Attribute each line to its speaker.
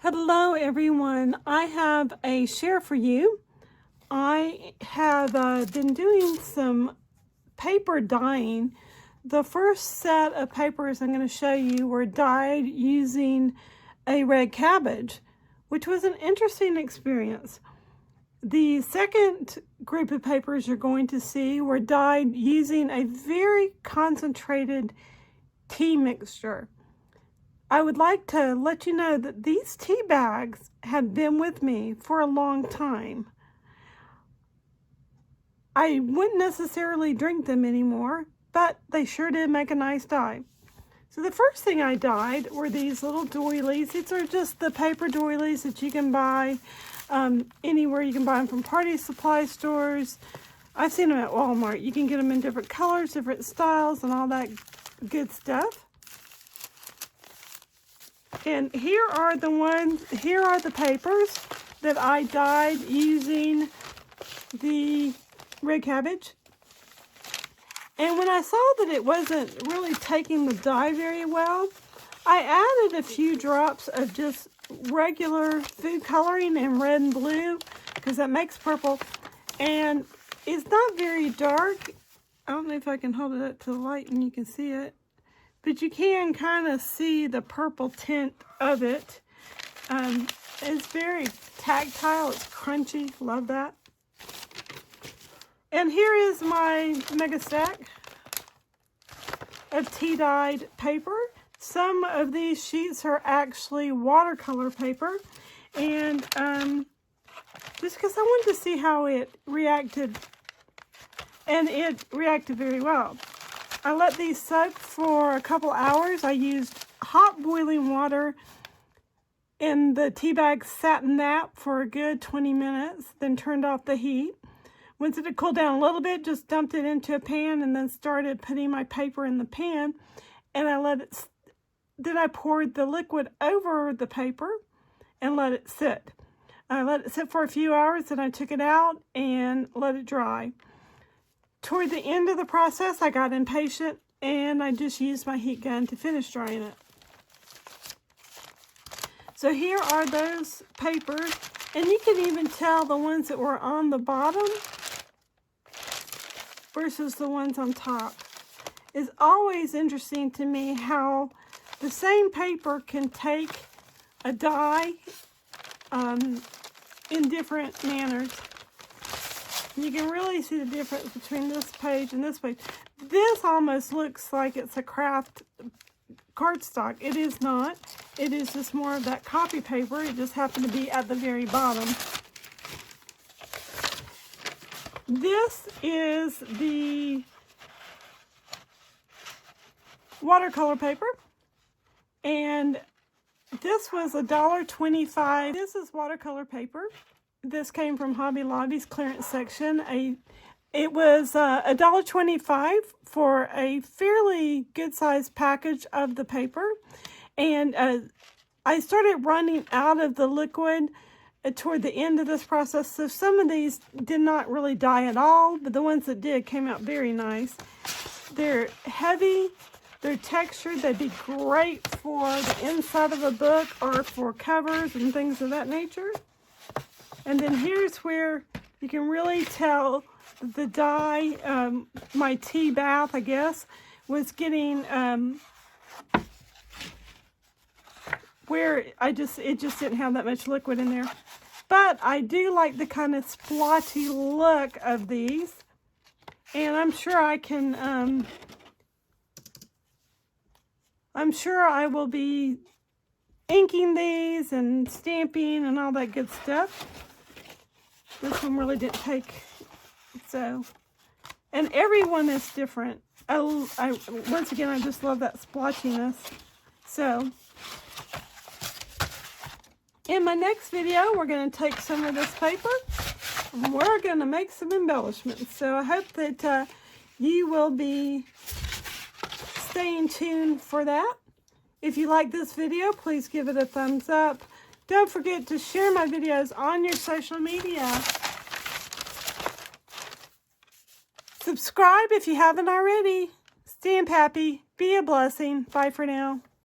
Speaker 1: Hello everyone, I have a share for you. I have been doing some paper dyeing. The first set of papers I'm going to show you were dyed using a red cabbage, which was an interesting experience. The second group of papers you're going to see were dyed using a very concentrated tea mixture. I would like to let you know that these tea bags have been with me for a long time. I wouldn't necessarily drink them anymore, but they sure did make a nice dye. So the first thing I dyed were these little doilies. These are just the paper doilies that you can buy anywhere. You can buy them from party supply stores. I've seen them at Walmart. You can get them in different colors, different styles, and all that good stuff. And here are the papers that I dyed using the red cabbage. And when I saw that it wasn't really taking the dye very well, I added a few drops of just regular food coloring in red and blue, because that makes purple. And it's not very dark. I don't know if I can hold it up to the light and you can see it. But you can kind of see the purple tint of it. It's very tactile, it's crunchy, love that. And here is my mega stack of tea-dyed paper. Some of these sheets are actually watercolor paper. And just because I wanted to see how it reacted, and it reacted very well. I let these soak for a couple hours. I used hot boiling water and the tea bag sat in that for a good 20 minutes, then turned off the heat. Once it had cooled down a little bit, just dumped it into a pan and then started putting my paper in the pan. And then I poured the liquid over the paper and let it sit. I let it sit for a few hours, then I took it out and let it dry. Toward the end of the process, I got impatient and I just used my heat gun to finish drying it. So here are those papers, and you can even tell the ones that were on the bottom versus the ones on top. It's always interesting to me how the same paper can take a dye in different manners. You can really see the difference between this page and this page. This almost looks like it's a craft cardstock. It is not. It is just more of that copy paper. It just happened to be at the very bottom. This is the watercolor paper. And this was $1.25. This is watercolor paper. This came from Hobby Lobby's clearance section. It was $1.25 for a fairly good-sized package of the paper. And I started running out of the liquid toward the end of this process. So some of these did not really dye at all, but the ones that did came out very nice. They're heavy. They're textured. They'd be great for the inside of a book or for covers and things of that nature. And then here's where you can really tell the dye, my tea bath, I guess, was getting where it just didn't have that much liquid in there. But I do like the kind of splotchy look of these. And I'm sure I can, I'm sure I will be inking these and stamping and all that good stuff. This one really didn't take, so, and every one is different. Once again, I just love that splotchiness. So, in my next video, we're going to take some of this paper and we're going to make some embellishments. So I hope that you will be staying tuned for that. If you like this video, please give it a thumbs up. Don't forget to share my videos on your social media. Subscribe if you haven't already. Stamp happy. Be a blessing. Bye for now.